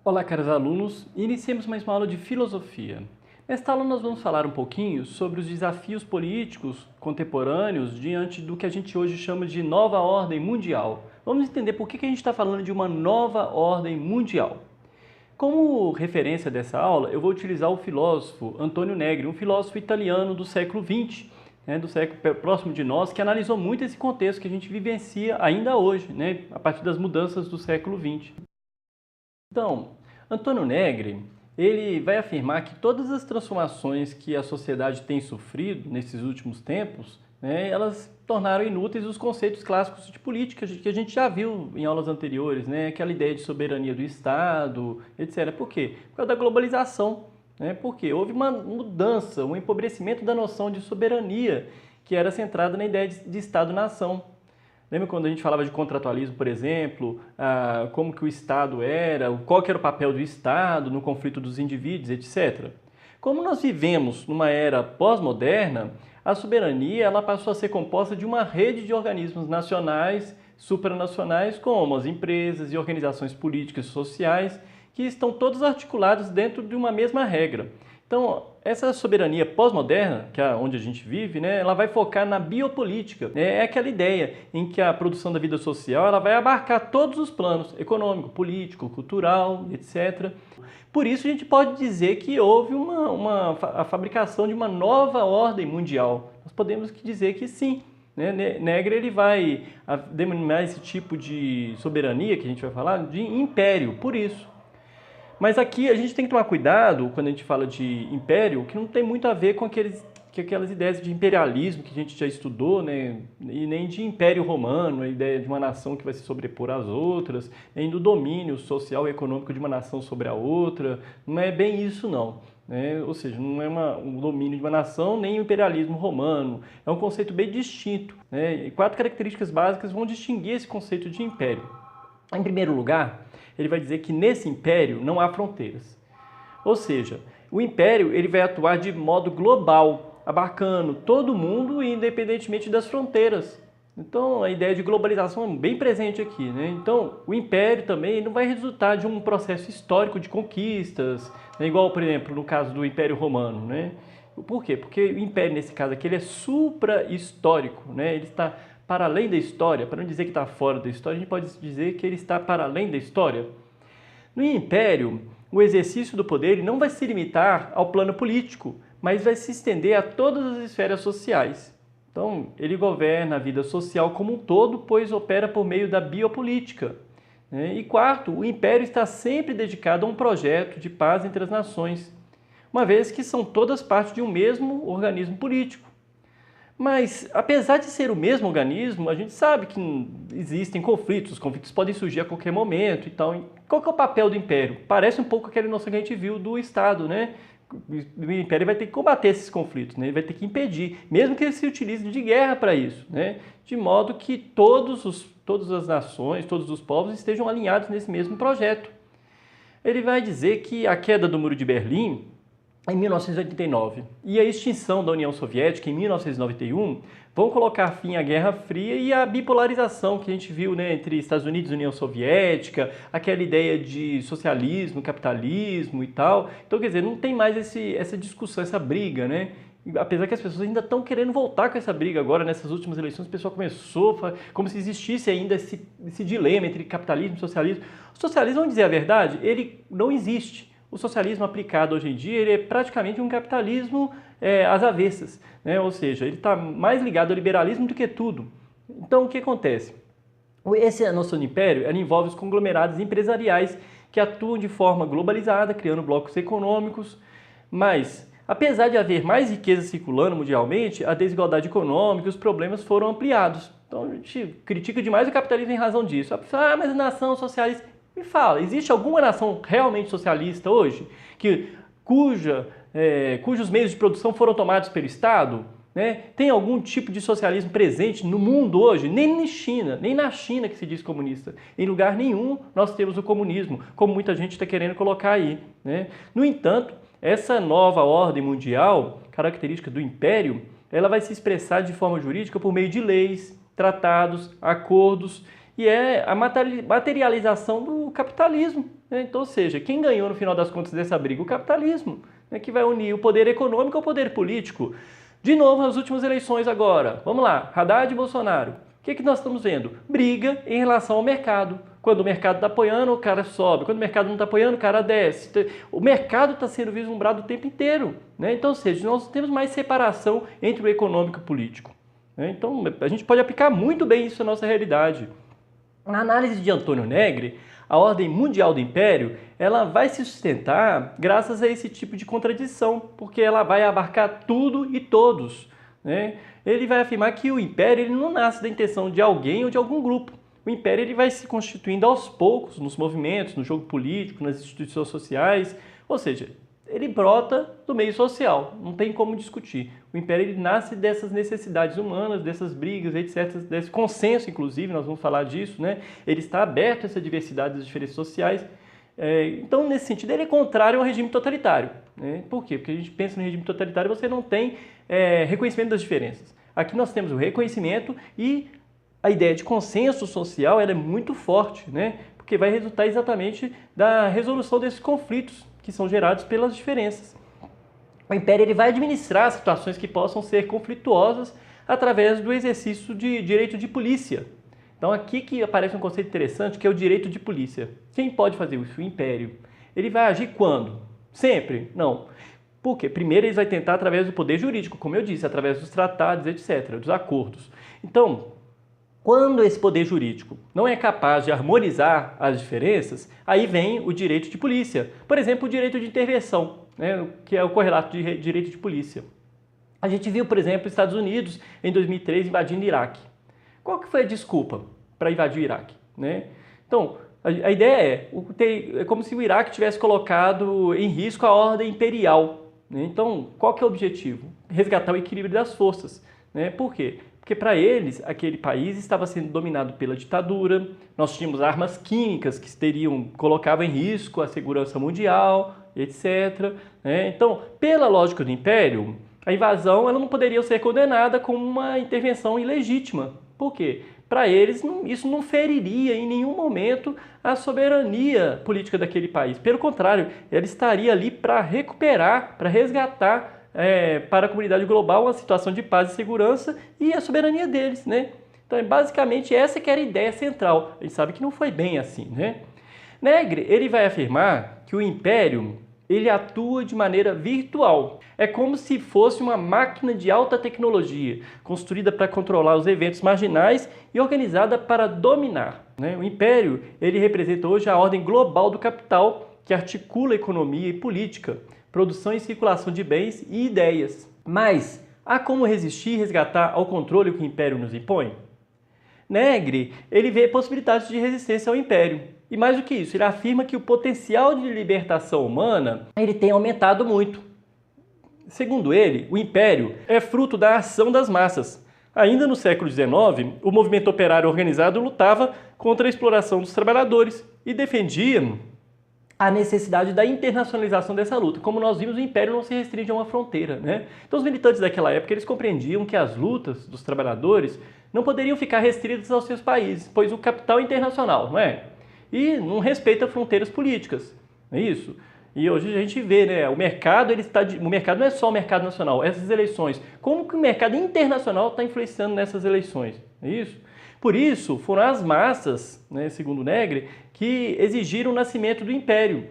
Olá, caros alunos. Iniciemos mais uma aula de filosofia. Nesta aula nós vamos falar um pouquinho sobre os desafios políticos contemporâneos diante do que a gente hoje chama de nova ordem mundial. Vamos entender por que a gente está falando de uma nova ordem mundial. Como referência dessa aula, eu vou utilizar o filósofo Antonio Negri, um filósofo italiano do século XX, do século próximo de nós, que analisou muito esse contexto que a gente vivencia ainda hoje, a partir das mudanças do século XX. Então, Antônio Negri, ele vai afirmar que todas as transformações que a sociedade tem sofrido nesses últimos tempos, elas tornaram inúteis os conceitos clássicos de política que a gente já viu em aulas anteriores, aquela ideia de soberania do Estado, etc. Por quê? Por causa da globalização. Porque houve uma mudança, um empobrecimento da noção de soberania que era centrada na ideia de Estado-nação. Lembra quando a gente falava de contratualismo, por exemplo, como que o Estado era, qual que era o papel do Estado no conflito dos indivíduos, etc. Como nós vivemos numa era pós-moderna, a soberania ela passou a ser composta de uma rede de organismos nacionais, supranacionais, como as empresas e organizações políticas e sociais, que estão todos articulados dentro de uma mesma regra. Então, essa soberania pós-moderna, que é onde a gente vive, ela vai focar na biopolítica. É aquela ideia em que a produção da vida social ela vai abarcar todos os planos, econômico, político, cultural, etc. Por isso, a gente pode dizer que houve a fabricação de uma nova ordem mundial. Nós podemos dizer que sim. Negri ele vai denominar esse tipo de soberania, que a gente vai falar, de império, por isso. Mas aqui a gente tem que tomar cuidado quando a gente fala de império, que não tem muito a ver com aquelas ideias de imperialismo que a gente já estudou, e nem de império romano, a ideia de uma nação que vai se sobrepor às outras, nem do domínio social e econômico de uma nação sobre a outra. Não é bem isso, não. Ou seja, não é um domínio de uma nação, nem o imperialismo romano. É um conceito bem distinto. E 4 características básicas vão distinguir esse conceito de império. Em primeiro lugar, ele vai dizer que nesse império não há fronteiras. Ou seja, o império ele vai atuar de modo global, abarcando todo mundo independentemente das fronteiras. Então, a ideia de globalização é bem presente aqui. Então, o império também não vai resultar de um processo histórico de conquistas, igual, por exemplo, no caso do Império Romano. Por quê? Porque o império, nesse caso aqui, ele é supra-histórico. Ele está para além da história. Para não dizer que está fora da história, a gente pode dizer que ele está para além da história. No império, o exercício do poder ele não vai se limitar ao plano político, mas vai se estender a todas as esferas sociais. Então, ele governa a vida social como um todo, pois opera por meio da biopolítica. E quarto, o império está sempre dedicado a um projeto de paz entre as nações, uma vez que são todas partes de um mesmo organismo político. Mas, apesar de ser o mesmo organismo, a gente sabe que existem conflitos, os conflitos podem surgir a qualquer momento e tal. Qual que é o papel do império? Parece um pouco aquela noção que a gente viu do Estado, O império vai ter que combater esses conflitos, ele vai ter que impedir, mesmo que ele se utilize de guerra para isso, De modo que todas as nações, todos os povos estejam alinhados nesse mesmo projeto. Ele vai dizer que a queda do Muro de Berlim em 1989 e a extinção da União Soviética em 1991 vão colocar fim à Guerra Fria e à bipolarização que a gente viu entre Estados Unidos e União Soviética, aquela ideia de socialismo, capitalismo e tal. Então, quer dizer, não tem mais essa discussão, essa briga, Apesar que as pessoas ainda estão querendo voltar com essa briga agora, nessas últimas eleições, o pessoal começou como se existisse ainda esse dilema entre capitalismo e socialismo. O socialismo, vamos dizer a verdade, ele não existe. O socialismo aplicado hoje em dia ele é praticamente um capitalismo às avessas, Ou seja, ele está mais ligado ao liberalismo do que tudo. Então, o que acontece? Essa noção de império ela envolve os conglomerados empresariais que atuam de forma globalizada, criando blocos econômicos, mas, apesar de haver mais riqueza circulando mundialmente, a desigualdade econômica e os problemas foram ampliados. Então, a gente critica demais o capitalismo em razão disso. Mas a nação socialista... Me fala, existe alguma nação realmente socialista hoje cujos meios de produção foram tomados pelo Estado? Tem algum tipo de socialismo presente no mundo hoje? Nem na China que se diz comunista. Em lugar nenhum nós temos o comunismo, como muita gente está querendo colocar aí. No entanto, essa nova ordem mundial, característica do império, ela vai se expressar de forma jurídica por meio de leis, tratados, acordos e é a materialização do capitalismo, né? Então, ou seja, quem ganhou no final das contas dessa briga? O capitalismo, né? Que vai unir o poder econômico ao poder político. De novo, nas últimas eleições agora, vamos lá, Haddad e Bolsonaro. O que nós estamos vendo? Briga em relação ao mercado. Quando o mercado está apoiando, o cara sobe. Quando o mercado não está apoiando, o cara desce. O mercado está sendo vislumbrado o tempo inteiro, né? Então, ou seja, nós temos mais separação entre o econômico e o político, né? Então, a gente pode aplicar muito bem isso na nossa realidade. Na análise de Antônio Negri, a ordem mundial do império, ela vai se sustentar graças a esse tipo de contradição, porque ela vai abarcar tudo e todos, né? Ele vai afirmar que o império ele não nasce da intenção de alguém ou de algum grupo. O império ele vai se constituindo aos poucos nos movimentos, no jogo político, nas instituições sociais, ou seja, ele brota do meio social, não tem como discutir. O império ele nasce dessas necessidades humanas, dessas brigas, etc., desse consenso, inclusive, nós vamos falar disso, né? Ele está aberto a essa diversidade das diferenças sociais. Então, nesse sentido, ele é contrário ao regime totalitário, né? Por quê? Porque a gente pensa no regime totalitário, você não tem reconhecimento das diferenças. Aqui nós temos o reconhecimento e a ideia de consenso social ela é muito forte, né? Porque vai resultar exatamente da resolução desses conflitos que são gerados pelas diferenças. O império ele vai administrar situações que possam ser conflituosas através do exercício de direito de polícia. Então aqui que aparece um conceito interessante que é o direito de polícia. Quem pode fazer isso? O império. Ele vai agir quando? Sempre? Não. Por quê? Primeiro ele vai tentar através do poder jurídico, como eu disse, através dos tratados, etc., dos acordos. Então, quando esse poder jurídico não é capaz de harmonizar as diferenças, aí vem o direito de polícia. Por exemplo, o direito de intervenção, né, que é o correlato de direito de polícia. A gente viu, por exemplo, os Estados Unidos, em 2003, invadindo o Iraque. Qual que foi a desculpa para invadir o Iraque, né? Então, a ideia é como se o Iraque tivesse colocado em risco a ordem imperial, né? Então, qual que é o objetivo? Resgatar o equilíbrio das forças, né? Por quê? Porque para eles, aquele país estava sendo dominado pela ditadura, nós tínhamos armas químicas que colocavam em risco a segurança mundial, etc., né? Então, pela lógica do império, a invasão ela não poderia ser condenada como uma intervenção ilegítima. Por quê? Para eles, isso não feriria em nenhum momento a soberania política daquele país. Pelo contrário, ela estaria ali para recuperar, para resgatar para a comunidade global uma situação de paz e segurança e a soberania deles, né? Então, basicamente, essa que era a ideia central. A gente sabe que não foi bem assim, né? Negri, ele vai afirmar que o império, ele atua de maneira virtual. É como se fosse uma máquina de alta tecnologia, construída para controlar os eventos marginais e organizada para dominar, né? O império, ele representa hoje a ordem global do capital, que articula economia e política, produção e circulação de bens e ideias. Mas há como resistir e resgatar ao controle que o império nos impõe? Negri, ele vê possibilidades de resistência ao império. E mais do que isso, ele afirma que o potencial de libertação humana ele tem aumentado muito. Segundo ele, o império é fruto da ação das massas. Ainda no século XIX, o movimento operário organizado lutava contra a exploração dos trabalhadores e defendia a necessidade da internacionalização dessa luta. Como nós vimos, o império não se restringe a uma fronteira, né? Então os militantes daquela época eles compreendiam que as lutas dos trabalhadores não poderiam ficar restritas aos seus países, pois o capital é internacional, não é? E não respeita fronteiras políticas, não é isso? E hoje a gente vê, né? O mercado não é só o mercado nacional, essas eleições. Como que o mercado internacional está influenciando nessas eleições? É isso? Por isso, foram as massas, né, segundo Negri, que exigiram o nascimento do império.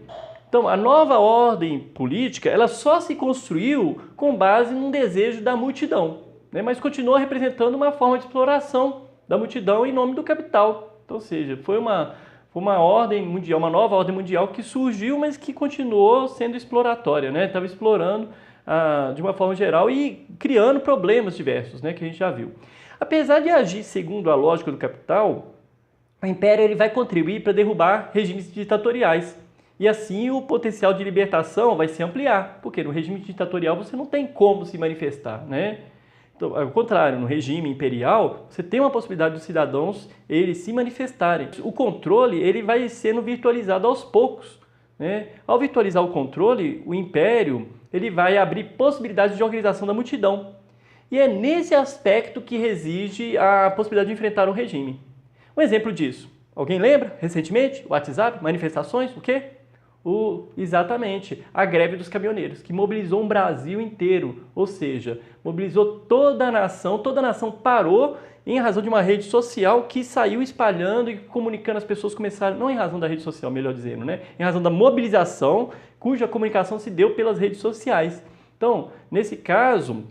Então, a nova ordem política ela só se construiu com base num desejo da multidão, né, mas continua representando uma forma de exploração da multidão em nome do capital. Então, ou seja, foi uma ordem mundial, uma nova ordem mundial que surgiu, mas que continuou sendo exploratória, né? Estava explorando de uma forma geral e criando problemas diversos, né, que a gente já viu. Apesar de agir segundo a lógica do capital, o império ele vai contribuir para derrubar regimes ditatoriais. E assim o potencial de libertação vai se ampliar, porque no regime ditatorial você não tem como se manifestar, né? Então, ao contrário, no regime imperial, você tem uma possibilidade dos cidadãos eles se manifestarem. O controle ele vai sendo virtualizado aos poucos, né? Ao virtualizar o controle, o império ele vai abrir possibilidades de organização da multidão. E é nesse aspecto que reside a possibilidade de enfrentar um regime. Um exemplo disso, alguém lembra? Recentemente, WhatsApp, manifestações, o quê? Exatamente, a greve dos caminhoneiros, que mobilizou um Brasil inteiro, ou seja, mobilizou toda a nação parou em razão de uma rede social que saiu espalhando e comunicando, as pessoas começaram, não em razão da rede social, melhor dizendo, né? Em razão da mobilização, cuja comunicação se deu pelas redes sociais. Então, nesse caso,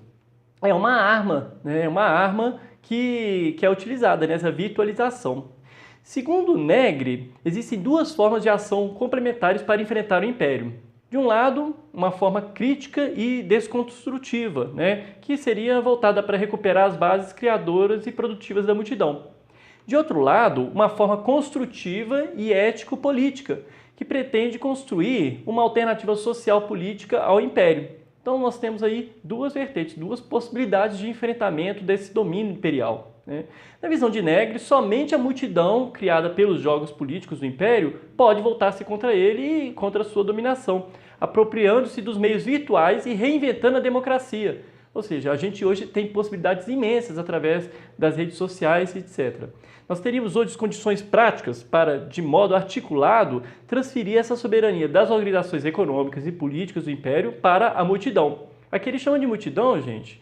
é uma arma, né? É uma arma que é utilizada nessa virtualização. Segundo Negri, existem duas formas de ação complementares para enfrentar o Império. De um lado, uma forma crítica e desconstrutiva, né, que seria voltada para recuperar as bases criadoras e produtivas da multidão. De outro lado, uma forma construtiva e ético-política, que pretende construir uma alternativa social-política ao Império. Então nós temos aí duas vertentes, duas possibilidades de enfrentamento desse domínio imperial. Na visão de Negri, somente a multidão criada pelos jogos políticos do Império pode voltar-se contra ele e contra a sua dominação, apropriando-se dos meios virtuais e reinventando a democracia. Ou seja, a gente hoje tem possibilidades imensas através das redes sociais, etc. Nós teríamos hoje condições práticas para, de modo articulado, transferir essa soberania das organizações econômicas e políticas do Império para a multidão. Aqui ele chama de multidão, gente,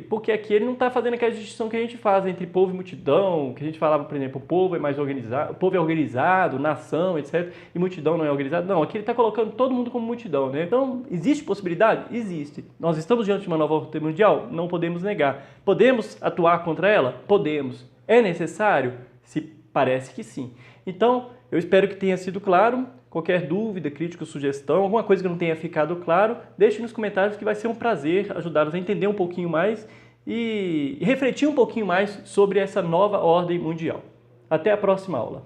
porque aqui ele não está fazendo aquela distinção que a gente faz entre povo e multidão, que a gente falava, por exemplo, o povo é mais organizado, o povo é organizado, nação, etc., e multidão não é organizado. Não, aqui ele está colocando todo mundo como multidão, né? Então, existe possibilidade? Existe. Nós estamos diante de uma nova ordem mundial? Não podemos negar. Podemos atuar contra ela? Podemos. É necessário? Se parece que sim. Então, eu espero que tenha sido claro. Qualquer dúvida, crítica, sugestão, alguma coisa que não tenha ficado claro, deixe nos comentários que vai ser um prazer ajudá-los a entender um pouquinho mais e refletir um pouquinho mais sobre essa nova ordem mundial. Até a próxima aula.